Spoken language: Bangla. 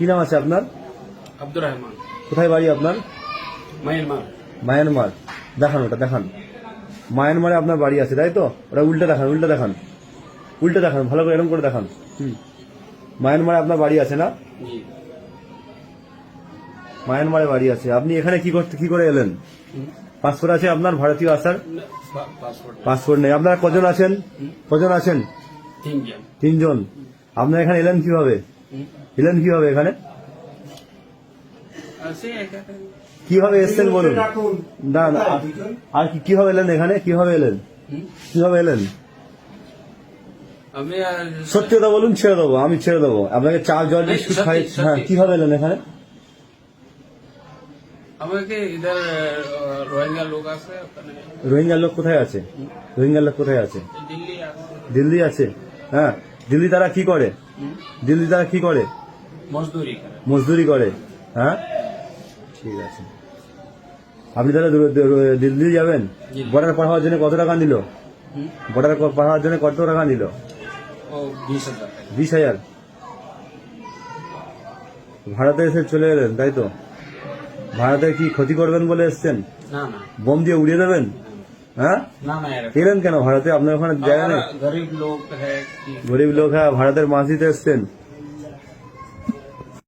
কি নাম আছে আপনার? আব্দুর রহমান। কোথায় বাড়ি আপনার? মায়ানমার। মায়ানমার। দেখান, ওটা দেখান। মায়ানমারে আপনার বাড়ি আছে তাই তো? ওটা উল্টে দেখান, উল্টে দেখান, উল্টে দেখান, ভালো করে এরকম করে দেখান। মায়ানমারে আপনার বাড়ি আছে না? জি। মায়ানমারে বাড়ি আছে। আপনি এখানে কি করে এলেন? পাসপোর্ট আছে আপনার ভারতীয় আসার? পাসপোর্ট নেই। আপনারা কজন আছেন? কজন আছেন? তিনজন। আপনারা এখানে এলেন কিভাবে? এলেন কিভাবে এখানে? কিভাবে এসছেন বলুন? না না, আর কিভাবে এলেন এখানে? কিভাবে এলেন? কিভাবে এলেন? সত্যি কথা বলুন, ছেড়ে দেবো, আমি ছেড়ে দেবো আপনাকে। চা জল বিস্কুট খাই। হ্যাঁ, কিভাবে এলেন এখানে? আমাকে ইধার রোহিঙ্গা লোক আছে। রোহিঙ্গার লোক কোথায় আছে? রোহিঙ্গার লোক কোথায় আছে? দিল্লি আছে। দিল্লি আছে। হ্যাঁ, দিল্লি তারা কি করে? দিল্লি তারা কি করে? মজদুরি করে। মজদুরি করে। হ্যাঁ, ঠিক আছে। আপনি তাহলে দিল্লি যাবেন? বর্ডার পার হওয়ার জন্য কত টাকা নিল? বর্ডার পার হওয়ার জন্য কত টাকা নিল? 20,000। 20,000। ভারতে এসে চলে এলেন তাই তো? ভারতে কি ক্ষতি করবেন বলে এসছেন? না না। বোম দিয়ে উড়িয়ে দেবেন? হ্যাঁ, না না। এলেন কেন ভারতে? আপনার ওখানে জায়গা নেই? গরিব লোক হ্যাঁ। গরিব লোক। হ্যাঁ, ভারতের মাঝিতে এসছেন।